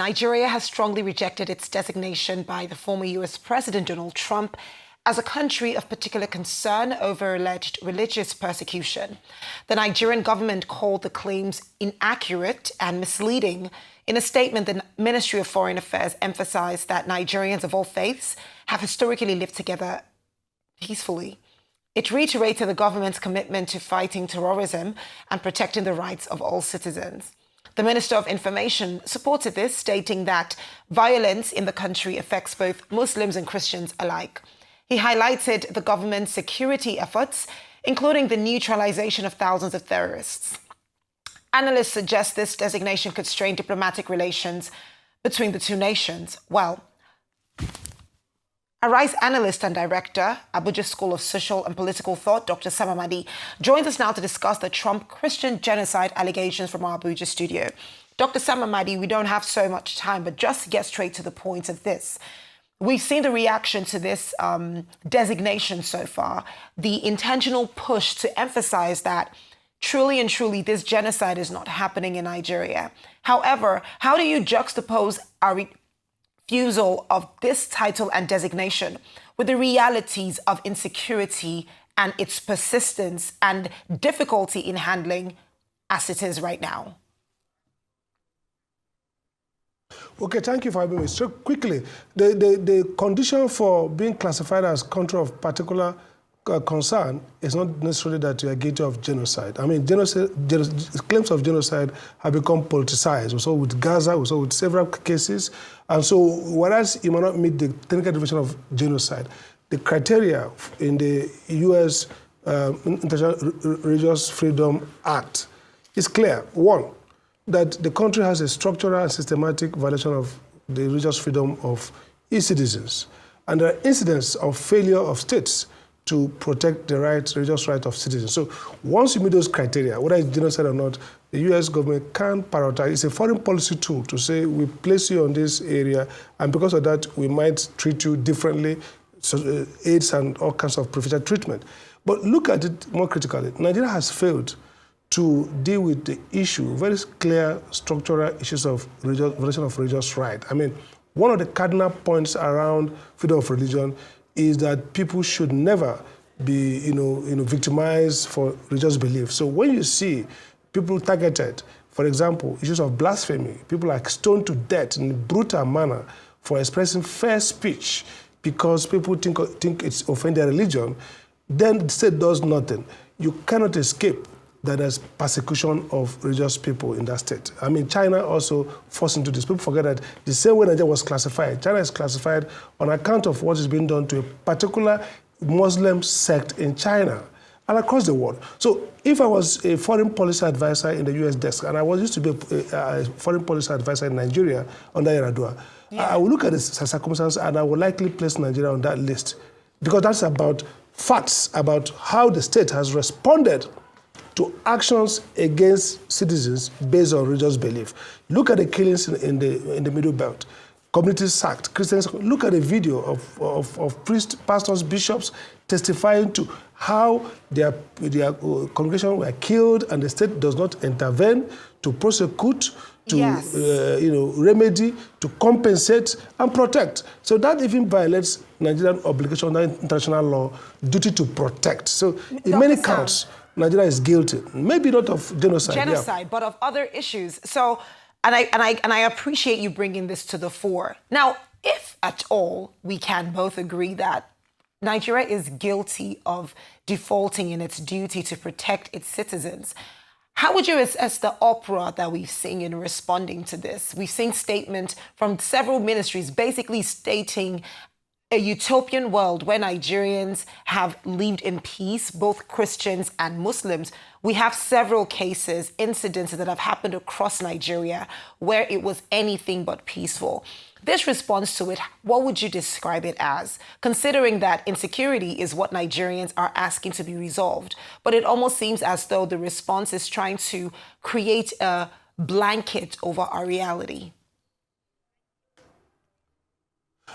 Nigeria has strongly rejected its designation by the former U.S. President Donald Trump as a country of particular concern over alleged religious persecution. The Nigerian government called the claims inaccurate and misleading. In a statement, the Ministry of Foreign Affairs emphasized that Nigerians of all faiths have historically lived together peacefully. It reiterated the government's commitment to fighting terrorism and protecting the rights of all citizens. The Minister of Information supported this, stating that violence in the country affects both Muslims and Christians alike. He highlighted the government's security efforts, including the neutralization of thousands of terrorists. Analysts suggest this designation could strain diplomatic relations between the two nations. Well, Arise analyst and director, Abuja School of Social and Political Thought, Dr. Sam Amadi, joins us now to discuss the Trump Christian genocide allegations from our Abuja studio. Dr. Sam Amadi, we don't have so much time, but just to get straight to the point of this. We've seen the reaction to this designation so far, the intentional push to emphasize that truly and truly this genocide is not happening in Nigeria. However, how do you juxtapose our refusal of this title and designation with the realities of insecurity and its persistence and difficulty in handling as it is right now? Okay, thank you for having me. So quickly, the condition for being classified as country of particular concern is not necessarily that you are guilty of genocide. I mean, claims of genocide have become politicized. We saw with Gaza, we saw with several cases. And so, whereas you might not meet the technical definition of genocide, the criteria in the U.S. International Religious Freedom Act is clear. One, that the country has a structural and systematic violation of the religious freedom of its citizens. And there are incidents of failure of states to protect the religious right of citizens. So once you meet those criteria, whether it's genocide or not, the U.S. government can prioritize. It's a foreign policy tool to say, we place you on this area, and because of that, we might treat you differently, so, AIDS and all kinds of preferential treatment. But look at it more critically. Nigeria has failed to deal with the issue, very clear structural issues of violation of religious right. I mean, one of the cardinal points around freedom of religion is that people should never be, victimized for religious belief. So when you see people targeted, for example, issues of blasphemy, people are stoned to death in a brutal manner for expressing fair speech because people think it's offend their religion, then the state does nothing. You cannot escape that there's persecution of religious people in that state. I mean, China also forced into this. People forget that the same way Nigeria was classified, China is classified on account of what is being done to a particular Muslim sect in China and across the world. So if I was a foreign policy advisor in the U.S. desk, and I was used to be a foreign policy advisor in Nigeria under Yar'Adua, I would look at the circumstances and I would likely place Nigeria on that list because that's about facts, about how the state has responded to actions against citizens based on religious belief. Look at the killings in the Middle Belt. Communities sacked, Christians. Look at the video of priests, pastors, bishops testifying to how their congregation were killed and the state does not intervene to prosecute, to remedy, to compensate and protect. So that even violates Nigerian obligation under international law, duty to protect. So in many counts, Nigeria is guilty, maybe not of genocide, but of other issues. So, and I appreciate you bringing this to the fore. Now, if at all we can both agree that Nigeria is guilty of defaulting in its duty to protect its citizens, how would you assess the uproar that we've seen in responding to this? We've seen statements from several ministries basically stating a utopian world where Nigerians have lived in peace, both Christians and Muslims. We have several cases, incidences that have happened across Nigeria where it was anything but peaceful. This response to it, what would you describe it as? Considering that insecurity is what Nigerians are asking to be resolved, but it almost seems as though the response is trying to create a blanket over our reality.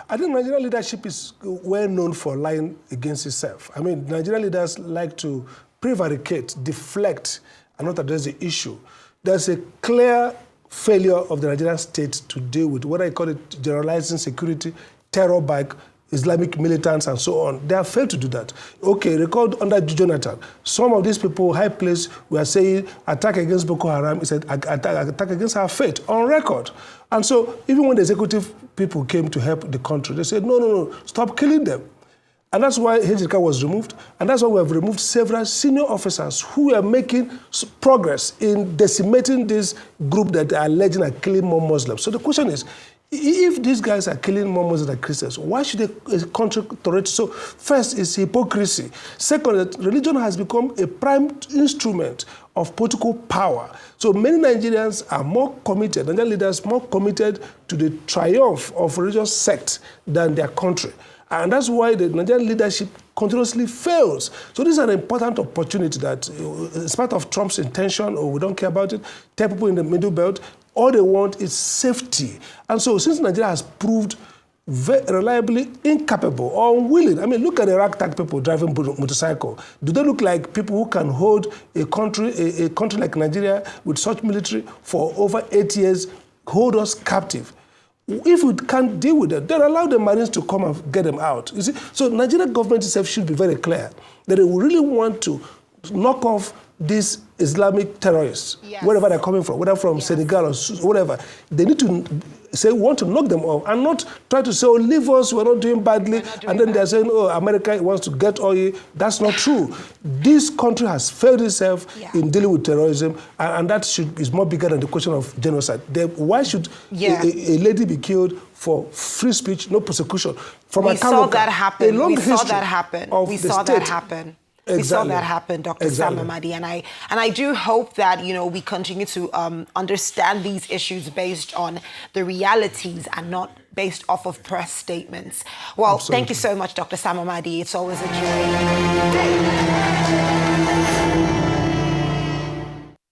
I think Nigerian leadership is well known for lying against itself. I mean, Nigerian leaders like to prevaricate, deflect, and not address the issue. There's a clear failure of the Nigerian state to deal with what I call it generalizing security, terror by Islamic militants and so on. They have failed to do that. Okay, record under Jonathan, some of these people, high place, were saying attack against Boko Haram is an attack against our faith, on record. And so even when the executive people came to help the country, they said, no, stop killing them. And that's why Hejika was removed, and that's why we have removed several senior officers who are making progress in decimating this group that are alleging are killing more Muslims. So the question is, if these guys are killing more Muslims than Christians, why should a country tolerate? So first is hypocrisy. Second, that religion has become a prime instrument of political power. So many Nigerians are more committed, Nigerian leaders more committed to the triumph of religious sects than their country. And that's why the Nigerian leadership continuously fails. So this is an important opportunity that, as part of Trump's intention, or we don't care about it, tell people in the Middle Belt, all they want is safety. And so since Nigeria has proved very reliably incapable or unwilling, I mean, look at the ragtag people driving motorcycle. Do they look like people who can hold a country like Nigeria with such military for over 8 years, hold us captive? If we can't deal with it, then allow the Marines to come and get them out. You see, so Nigerian government itself should be very clear that they really want to knock off these Islamic terrorists, wherever they're coming from, whether from Senegal or whatever. They need to say, want to knock them off and not try to say, oh, leave us, we're not doing badly. And then they're saying, oh, America wants to get oil. That's not true. This country has failed itself in dealing with terrorism, and that is more bigger than the question of genocide. Why should a lady be killed for free speech, no persecution? We saw that happen. We saw that happen. Exactly. We saw that happen, Dr. Sam Amadi, and I do hope that we continue to understand these issues based on the realities and not based off of press statements. Well, Thank you so much, Dr. Sam Amadi. It's always a joy.